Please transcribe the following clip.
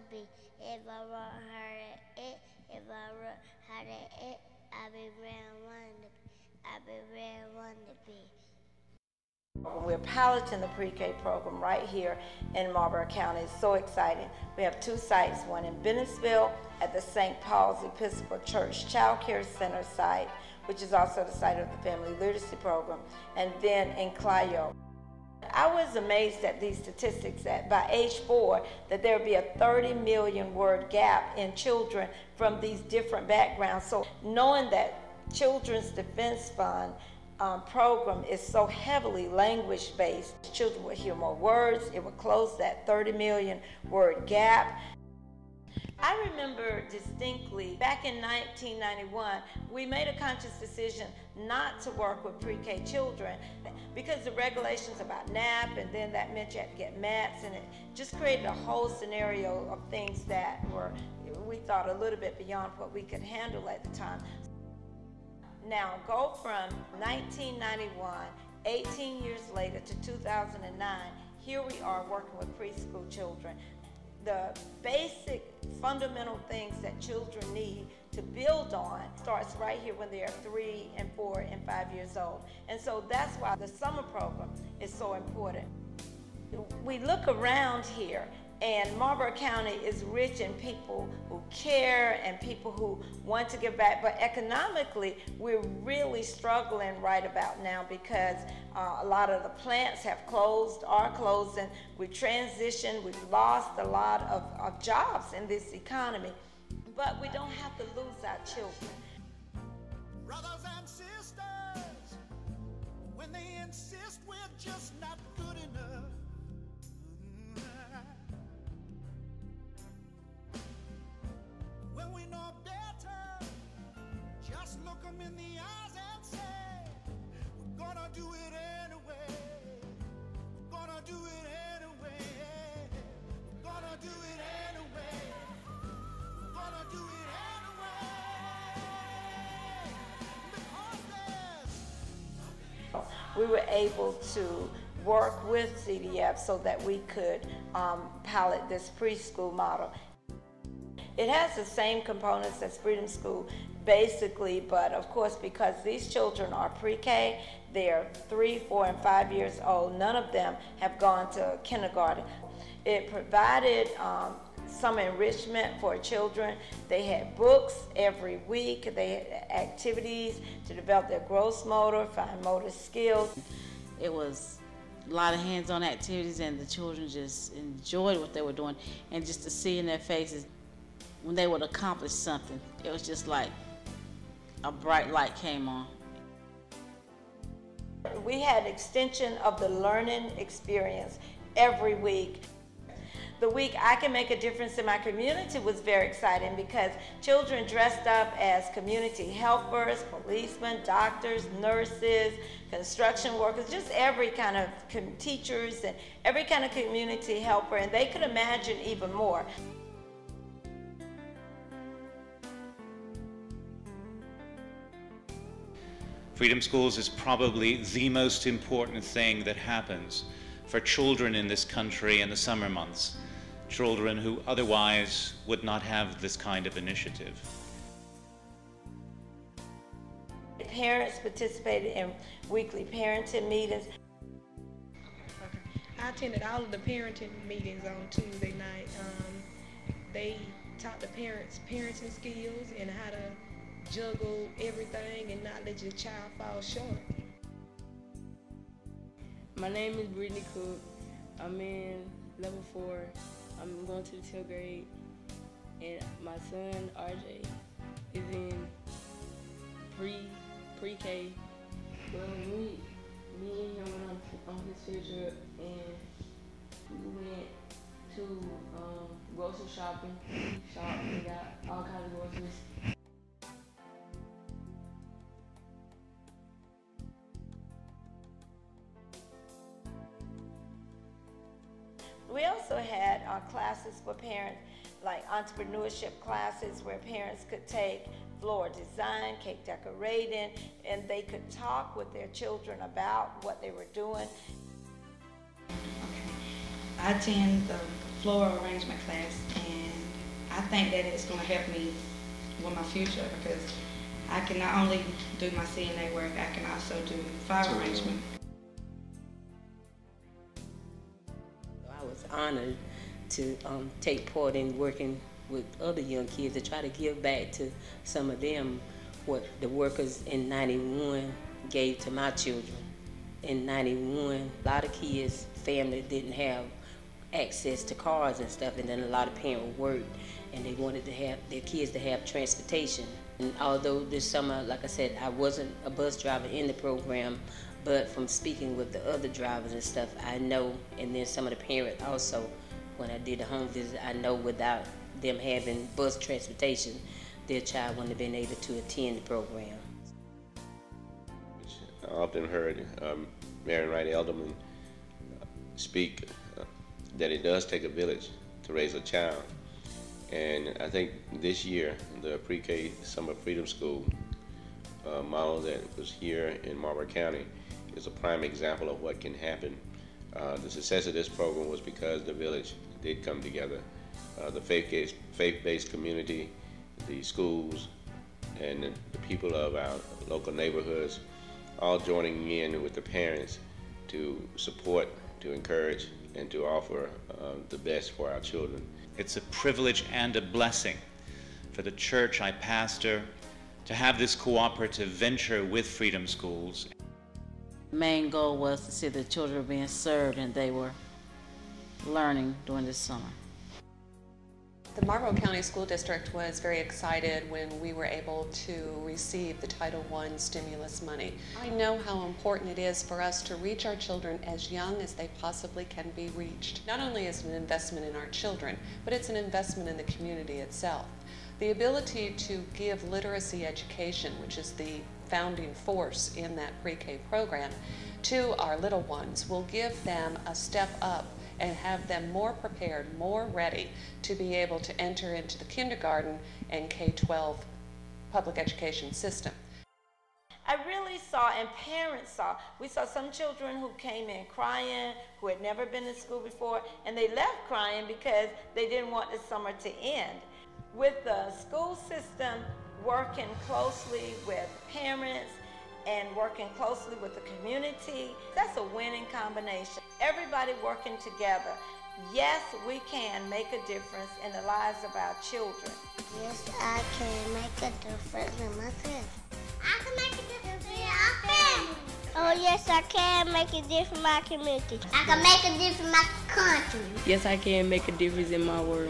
wanna be. If I run hard at it, if I run hard at it, I'll be where I wanna be. I'll be where I wanna be. We're piloting the pre-K program right here in Marlboro County. It's so exciting. We have two sites, one in Bennettsville at the St. Paul's Episcopal Church Child Care Center site, which is also the site of the Family Literacy Program, and then in Clio. I was amazed at these statistics that by age 4 that there would be a 30 million word gap in children from these different backgrounds. So knowing that Children's Defense Fund program is so heavily language based, children would hear more words, it would close that 30 million word gap. I remember distinctly back in 1991, we made a conscious decision not to work with pre-K children because the regulations about NAP, and then that meant you had to get MATs, and it just created a whole scenario of things that were, we thought, a little bit beyond what we could handle at the time. Now go from 1991, 18 years later, to 2009, here we are working with preschool children. The basic fundamental things that children need to build on starts right here when they're 3 and 4 and 5 years old. And so that's why the summer program is so important. We look around here, and Marlboro County is rich in people who care and people who want to give back, but economically we're really struggling right about now because a lot of the plants have closed, are closing. We transitioned, we've lost a lot of jobs in this economy, but we don't have to lose our children. Brothers and sisters, when they insist we're just not good enough, when we know better, just look them in the eyes and say, we're gonna do it anyway, we're gonna do it anyway, we're gonna do it anyway, we're gonna do it anyway, because we were able to work with CDF so that we could pilot this preschool model. It has the same components as Freedom School, basically, but of course, because these children are pre-K, they're 3, 4, and 5 years old. None of them have gone to kindergarten. It provided some enrichment for children. They had books every week. They had activities to develop their gross motor, fine motor skills. It was a lot of hands-on activities, and the children just enjoyed what they were doing, and just to see in their faces when they would accomplish something, it was just like a bright light came on. We had extension of the learning experience every week. The week I Can Make a Difference in My Community was very exciting because children dressed up as community helpers, policemen, doctors, nurses, construction workers, just every kind of teachers and every kind of community helper, and they could imagine even more. Freedom Schools is probably the most important thing that happens for children in this country in the summer months, children who otherwise would not have this kind of initiative. Parents participated in weekly parenting meetings. I attended all of the parenting meetings on Tuesday night. They taught the parents parenting skills and how to juggle everything and not let your child fall short. My name is Brittany Cook. I'm in level 4. I'm going to the 10th grade, and my son RJ is in pre-K. Well, me and him went on his field trip, and we went to grocery shopping. We shopped and got all kinds of groceries. We also had classes for parents, like entrepreneurship classes where parents could take floor design, cake decorating, and they could talk with their children about what they were doing. Okay. I attend the floral arrangement class, and I think that it's going to help me with my future, because I can not only do my CNA work, I can also do fire arrangement. I was honored to take part in working with other young kids to try to give back to some of them what the workers in 91 gave to my children. In 91, a lot of kids' family didn't have access to cars and stuff, and then a lot of parents worked, and they wanted to have their kids to have transportation. And although this summer, like I said, I wasn't a bus driver in the program, but from speaking with the other drivers and stuff, I know, and then some of the parents also, when I did the home visit, I know without them having bus transportation, their child wouldn't have been able to attend the program. I often heard Marion Wright Elderman speak that it does take a village to raise a child. And I think this year, the pre-K Summer Freedom School model that was here in Marlboro County is a prime example of what can happen. The success of this program was because the village did come together. The faith-based community, the schools, and the people of our local neighborhoods all joining in with the parents to support, to encourage, and to offer the best for our children. It's a privilege and a blessing for the church I pastor to have this cooperative venture with Freedom Schools. The main goal was to see the children were being served and they were learning during this summer. The Marlboro County School District was very excited when we were able to receive the Title I stimulus money. I know how important it is for us to reach our children as young as they possibly can be reached. Not only is it an investment in our children, but it's an investment in the community itself. The ability to give literacy education, which is the founding force in that pre-K program, to our little ones will give them a step up and have them more prepared, more ready to be able to enter into the kindergarten and K-12 public education system. I really saw, and parents saw, we saw some children who came in crying, who had never been to school before, and they left crying because they didn't want the summer to end. With the school system working closely with parents and working closely with the community, that's a winning combination. Everybody working together. Yes, we can make a difference in the lives of our children. Yes, I can make a difference in my family. I can make a difference in our family. Oh, yes, I can make a difference in my community. I can make a difference in my country. Yes, I can make a difference in my world.